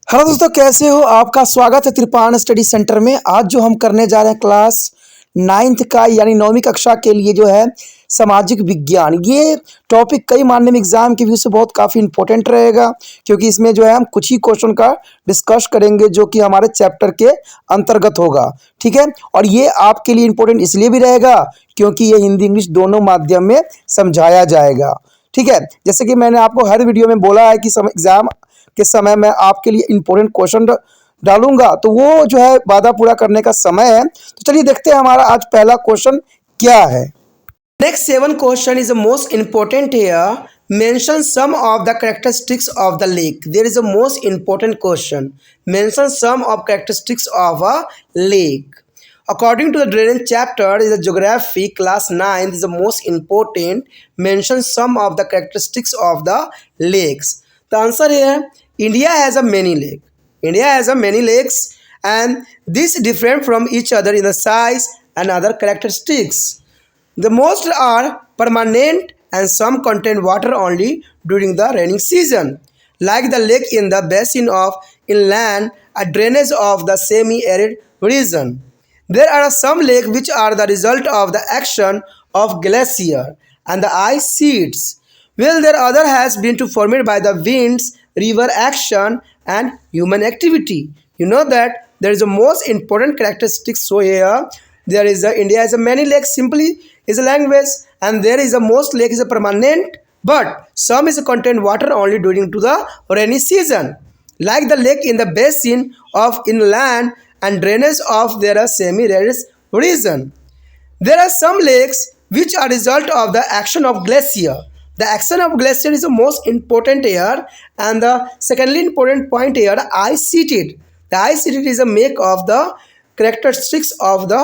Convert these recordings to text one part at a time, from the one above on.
Hello दोस्तों, कैसे हो? आपका स्वागत है त्रिपाण स्टडी सेंटर में। आज जो हम करने जा रहे हैं क्लास 9th का यानी 9वीं कक्षा के लिए जो है सामाजिक विज्ञान। ये टॉपिक कई माध्यमिक एग्जाम के व्यू से बहुत काफ़ी इंपॉर्टेंट रहेगा, क्योंकि इसमें जो है हम कुछ ही क्वेश्चन का डिस्कस करेंगे जो कि हमारे चैप्टर के अंतर्गत होगा। ठीक है, और ये आपके लिए इंपॉर्टेंट इसलिए भी रहेगा क्योंकि ये हिंदी इंग्लिश दोनों माध्यम में समझाया जाएगा। ठीक है, जैसे कि मैंने आपको हर वीडियो में बोला है कि एग्जाम के समय मैं आपके लिए इंपॉर्टेंट क्वेश्चन डालूंगा, तो वो जो है वादा पूरा करने का समय है। तो चलिए देखते हैं हमारा आज पहला क्वेश्चन क्या है। Next 7 question is the most important here. Mention some of the characteristics of the lake. There is a most important question. Mention some of characteristics of a lake. According to the drainage chapter is the geography class 9 is the most important. Mention some of the characteristics of the lakes. The answer here, India has a many lake. India has a many lakes and this different from each other in the size and other characteristics. The most are permanent and some contain water only during the rainy season. Like the lake in the basin of inland, a drainage of the semi-arid region. There are some lakes which are the result of the action of glacier and the ice sheets, while there other has been formed by the winds, river action and human activity. You know that there is a most important characteristics. So here there is a India has a many lakes simply is a language, and there is a most lake is a permanent, but some is a contain water only during to the rainy season. Like the lake in the basin of inland and drainage of their semi-arid region. There are some lakes which are result of the action of glacier. The action of glacier is the most important here, and the secondly important point here, ice sheeted. The ice sheeted is a make of the characteristics of the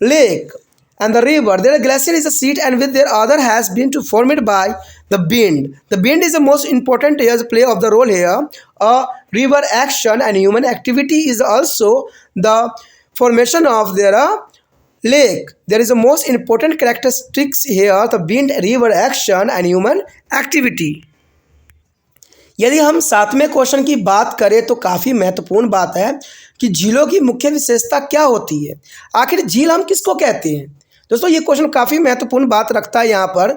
lake and the river. There a glacier is a sheet, and with their other has been formed by the wind. The wind is the most important here, play of the role here. A river action and human activity is also the formation of their lake. There is a most important characteristics here, the wind, river action and human activity. यदि हम 7वें question की बात करें तो काफ़ी महत्वपूर्ण बात है कि झीलों की मुख्य विशेषता क्या होती है। आखिर झील हम किसको कहते हैं? दोस्तों, ये क्वेश्चन काफ़ी महत्वपूर्ण बात रखता है यहाँ पर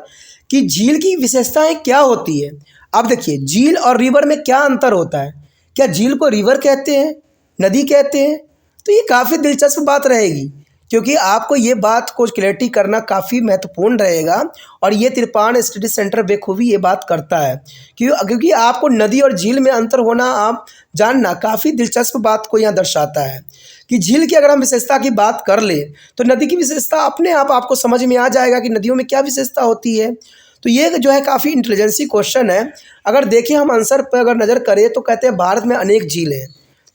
कि झील की विशेषताएं क्या होती है। अब देखिए, झील और रिवर में क्या अंतर होता है। क्या झील को रिवर कहते हैं, नदी कहते हैं? तो ये काफ़ी दिलचस्प बात रहेगी, क्योंकि आपको ये बात को क्लैरिटी करना काफ़ी महत्वपूर्ण रहेगा, और ये त्रिपाण स्टडी सेंटर बेखूबी ये बात करता है क्योंकि आपको नदी और झील में अंतर होना आप जानना काफ़ी दिलचस्प बात को यहाँ दर्शाता है कि झील की अगर हम विशेषता की बात कर ले तो नदी की विशेषता अपने आप आपको समझ में आ जाएगा कि नदियों में क्या विशेषता होती है। तो ये जो है काफ़ी इंटेलिजेंसी क्वेश्चन है। अगर देखें हम आंसर पर अगर नज़र करें तो कहते हैं भारत में अनेक झील हैं।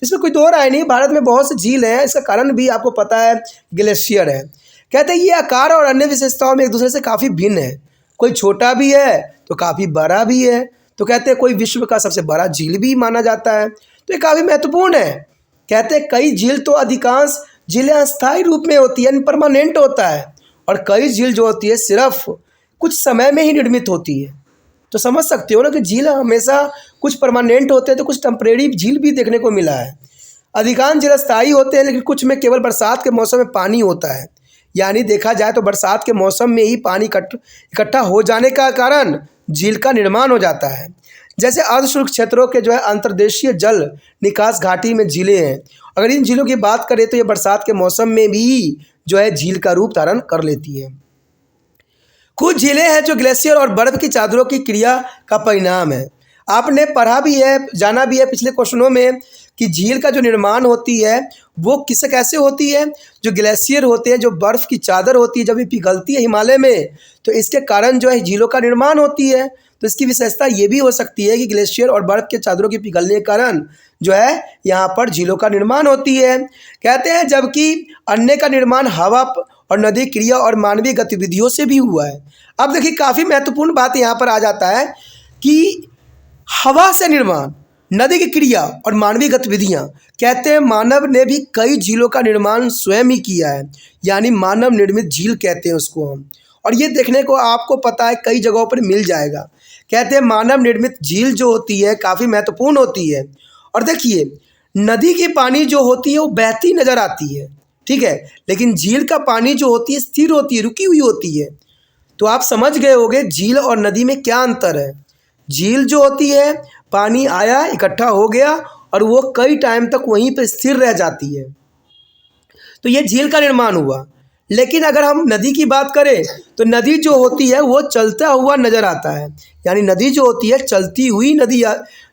इसमें कोई दो राय नहीं, भारत में बहुत सी झील हैं। इसका कारण भी आपको पता है, ग्लेशियर है। कहते हैं ये आकार और अन्य विशेषताओं में एक दूसरे से काफ़ी भिन्न है। कोई छोटा भी है तो काफ़ी बड़ा भी है। तो कहते हैं कोई विश्व का सबसे बड़ा झील भी माना जाता है। तो ये काफ़ी महत्वपूर्ण है। कहते हैं कई झील तो अधिकांश झीलें अस्थायी रूप में होती है, परमानेंट होता है, और कई झील जो होती है सिर्फ कुछ समय में ही निर्मित होती है। तो समझ सकते हो ना कि झील हमेशा कुछ परमानेंट होते हैं तो कुछ टेम्परेरी झील भी देखने को मिला है। अधिकांश झील स्थायी होते हैं, लेकिन कुछ में केवल बरसात के मौसम में पानी होता है। यानी देखा जाए तो बरसात के मौसम में ही पानी इकट्ठा हो जाने का कारण झील का निर्माण हो जाता है। जैसे अर्धशुष्क क्षेत्रों के जो है अंतर्देशीय जल निकास घाटी में झीलें हैं। अगर इन झीलों की बात करें तो ये बरसात के मौसम में भी जो है झील का रूप धारण कर लेती है। कुछ झीलें हैं जो ग्लेशियर और बर्फ की चादरों की क्रिया का परिणाम है। आपने पढ़ा भी है, जाना भी है पिछले क्वेश्चनों में कि झील का जो निर्माण होती है वो किससे कैसे होती है। जो ग्लेशियर होते हैं, जो बर्फ़ की चादर होती है, जब ये पिघलती है हिमालय में तो इसके कारण जो है झीलों का निर्माण होती है। तो इसकी विशेषता ये भी हो सकती है कि ग्लेशियर और बर्फ़ के चादरों के पिघलने के कारण जो है यहाँ पर झीलों का निर्माण होती है। कहते हैं जबकि अन्य का निर्माण हवा और नदी क्रिया और मानवीय गतिविधियों से भी हुआ है। अब देखिए काफ़ी महत्वपूर्ण बात यहाँ पर आ जाता है कि हवा से निर्माण, नदी की क्रिया और मानवीय गतिविधियाँ। कहते हैं मानव ने भी कई झीलों का निर्माण स्वयं ही किया है, यानी मानव निर्मित झील कहते हैं उसको हम। और ये देखने को आपको पता है कई जगहों पर मिल जाएगा। कहते हैं मानव निर्मित झील जो होती है काफ़ी महत्वपूर्ण होती है। और देखिए नदी की पानी जो होती है वो बहती नज़र आती है, ठीक है, लेकिन झील का पानी जो होती है स्थिर होती है, रुकी हुई होती है। तो आप समझ गए होंगे झील और नदी में क्या अंतर है। झील जो होती है पानी आया इकट्ठा हो गया और वो कई टाइम तक वहीं पर स्थिर रह जाती है, तो ये झील का निर्माण हुआ। लेकिन अगर हम नदी की बात करें तो नदी जो होती है वो चलता हुआ नज़र आता है, यानी नदी जो होती है चलती हुई नदी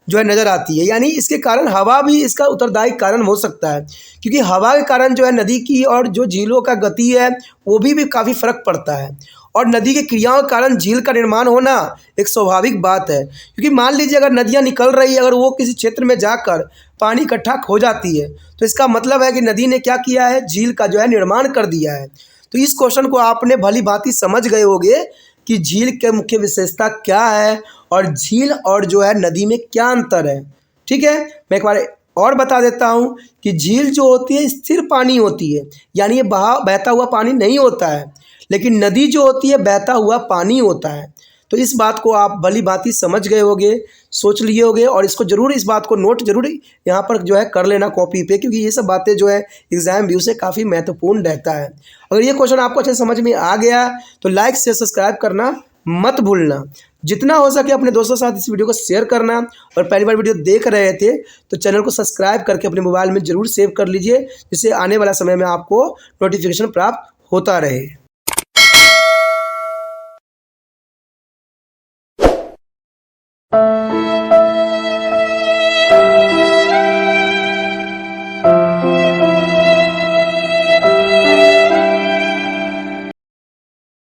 जो है नज़र आती है। यानी इसके कारण हवा भी इसका उत्तरदायी कारण हो सकता है, क्योंकि हवा के कारण जो है नदी की और जो झीलों का गति है वो भी काफ़ी फ़र्क पड़ता है। और नदी की क्रियाओं के कारण झील का निर्माण होना एक स्वाभाविक बात है, क्योंकि मान लीजिए अगर नदियाँ निकल रही है, अगर वो किसी क्षेत्र में जाकर पानी इकट्ठा हो जाती है तो इसका मतलब है कि नदी ने क्या किया है, झील का जो है निर्माण कर दिया है। तो इस क्वेश्चन को आपने भली भांति समझ गए होंगे कि झील के मुख्य विशेषता क्या है और झील और जो है नदी में क्या अंतर है। ठीक है, मैं एक बार और बता देता हूँ कि झील जो होती है स्थिर पानी होती है, यानी ये बहता हुआ पानी नहीं होता है, लेकिन नदी जो होती है बहता हुआ पानी होता है। तो इस बात को आप भली भांति समझ गए होंगे, सोच लिए होंगे, और इसको ज़रूर, इस बात को नोट जरूर यहाँ पर जो है कर लेना कॉपी पे, क्योंकि ये सब बातें जो है एग्जाम व्यू से काफ़ी महत्वपूर्ण रहता है। अगर ये क्वेश्चन आपको अच्छे समझ में आ गया तो लाइक से सब्सक्राइब करना मत भूलना। जितना हो सके अपने दोस्तों के साथ इस वीडियो को शेयर करना, और पहली बार वीडियो देख रहे थे तो चैनल को सब्सक्राइब करके अपने मोबाइल में ज़रूर सेव कर लीजिए, जिससे आने वाला समय में आपको नोटिफिकेशन प्राप्त होता रहे।